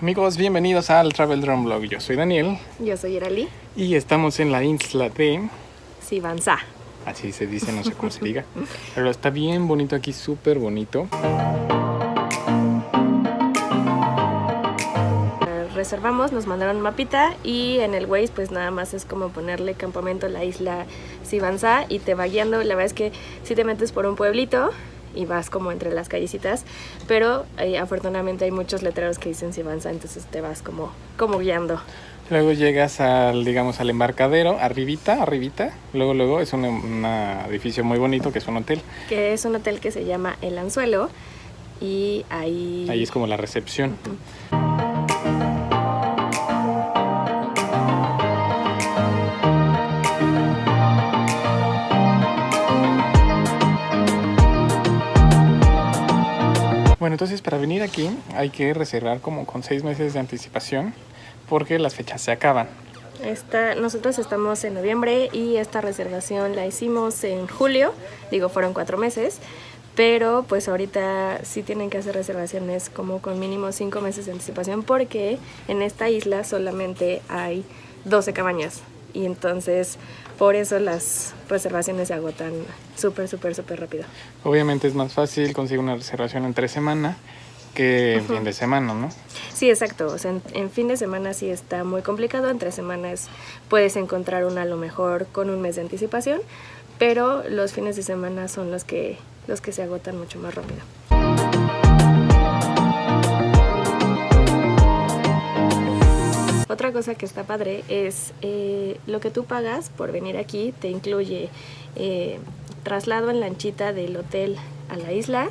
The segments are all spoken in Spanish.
Amigos, bienvenidos al Travel Drone Blog. Yo soy Daniel. Yo soy Irali. Y estamos en la isla de Sivanza. Así se dice, no sé cómo se diga. Pero está bien bonito aquí, súper bonito. Reservamos, nos mandaron un mapita y en el Waze pues nada más es como ponerle campamento a la isla Sivanza y te va guiando. La verdad es que si te metes por un pueblito y vas como entre las callecitas, pero afortunadamente hay muchos letreros que dicen Sivanza, entonces te vas como guiando. Luego llegas al embarcadero, arribita. Luego es un edificio muy bonito que es un hotel. Que es un hotel que se llama El Anzuelo y ahí es como la recepción. Bueno, entonces para venir aquí hay que reservar como con 6 meses de anticipación porque las fechas se acaban. Nosotros estamos en noviembre y esta reservación la hicimos en julio, fueron 4 meses, pero pues ahorita sí tienen que hacer reservaciones como con mínimo 5 meses de anticipación porque en esta isla solamente hay 12 cabañas y entonces por eso las reservaciones se agotan súper rápido. Obviamente es más fácil conseguir una reservación entre semana que en fin de semana, ¿no? Sí, exacto. O sea, en fin de semana sí está muy complicado. Entre semanas puedes encontrar una a lo mejor con un mes de anticipación, pero los fines de semana son los que se agotan mucho más rápido. Otra cosa que está padre es lo que tú pagas por venir aquí te incluye traslado en lanchita del hotel a la isla.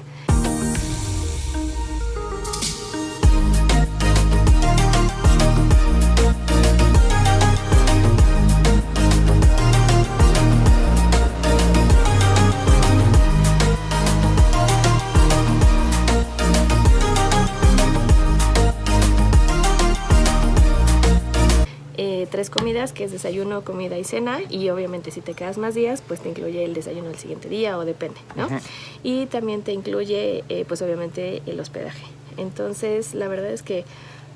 Tres comidas, que es desayuno, comida y cena, y obviamente si te quedas más días, pues te incluye el desayuno el siguiente día o depende, ¿no? Y también te incluye, pues obviamente el hospedaje. Entonces, la verdad es que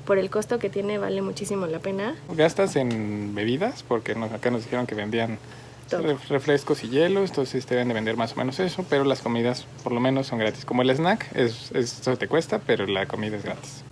por el costo que tiene vale muchísimo la pena. ¿Gastas en bebidas? Porque acá nos dijeron que vendían todo. Refrescos y hielos, entonces te deben de vender más o menos eso, pero las comidas por lo menos son gratis. Como el snack, eso te cuesta, pero la comida es gratis.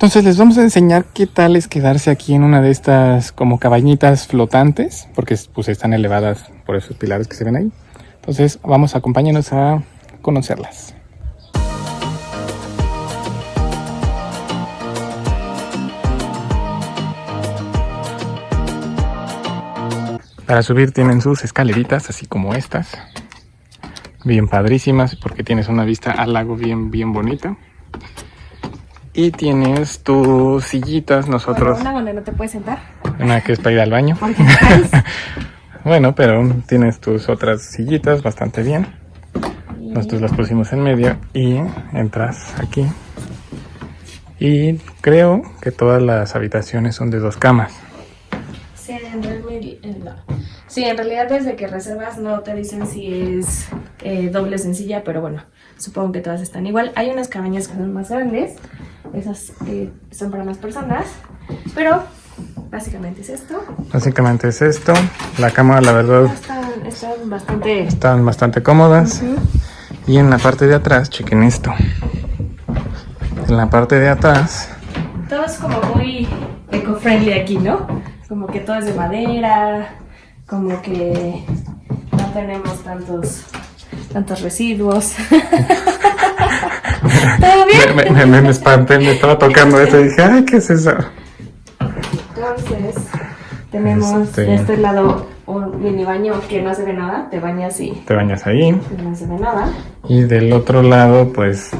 Entonces les vamos a enseñar qué tal es quedarse aquí en una de estas como cabañitas flotantes, porque pues están elevadas por esos pilares que se ven ahí. Entonces acompáñanos a conocerlas. Para subir tienen sus escaleritas, así como estas, bien padrísimas, porque tienes una vista al lago bien bonita. Y tienes tus sillitas, nosotros... Una donde no te puedes sentar. Una que es para ir al baño. Bueno, pero tienes tus otras sillitas bastante bien. Nosotros las pusimos en medio y entras aquí. Y creo que todas las habitaciones son de 2 camas. Sí, en realidad desde que reservas no te dicen si es doble sencilla, pero bueno, supongo que todas están igual. Hay unas cabañas que son más grandes, esas son para más personas, pero básicamente es esto. La cama, la verdad, están bastante cómodas. Y en la parte de atrás, chequen esto. En la parte de atrás... Todo es como muy eco-friendly aquí, ¿no? Como que todo es de madera, como que no tenemos tantos residuos. ¿Todo bien? Me espanté, me estaba tocando eso y dije, ay, ¿qué es eso? Entonces, tenemos de este lado un mini baño que no se ve nada, te bañas ahí. No se ve nada. Y del otro lado, pues,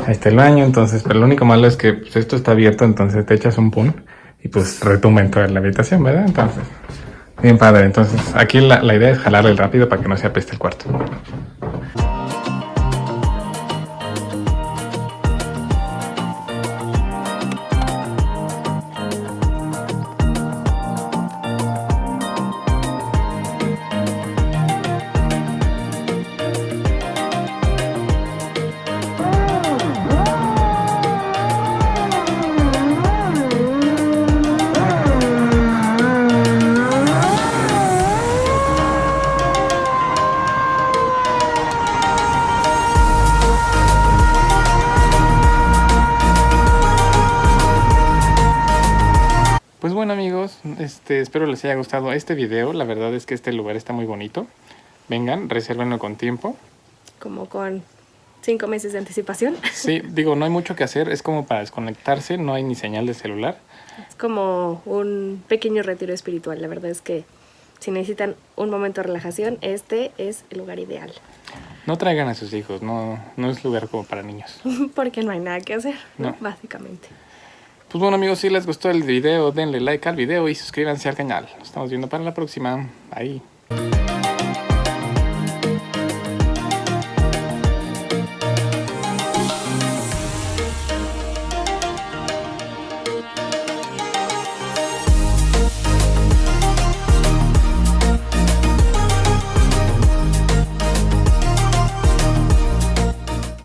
ahí está el baño, entonces, pero lo único malo es que pues, esto está abierto, entonces te echas un pun y pues retumba en toda la habitación, ¿verdad? Entonces, Bien padre, entonces aquí la idea es jalarle rápido para que no se apeste el cuarto. Pues bueno amigos, espero les haya gustado este video. La verdad es que este lugar está muy bonito. Vengan, resérvenlo con tiempo. Como con 5 meses de anticipación. Sí, digo, no hay mucho que hacer, es como para desconectarse, no hay ni señal de celular. Es como un pequeño retiro espiritual. La verdad es que si necesitan un momento de relajación, este es el lugar ideal. No traigan a sus hijos, no es lugar como para niños. Porque no hay nada que hacer, No. básicamente. Pues bueno amigos, si les gustó el video, denle like al video y suscríbanse al canal. Nos estamos viendo para la próxima. Bye.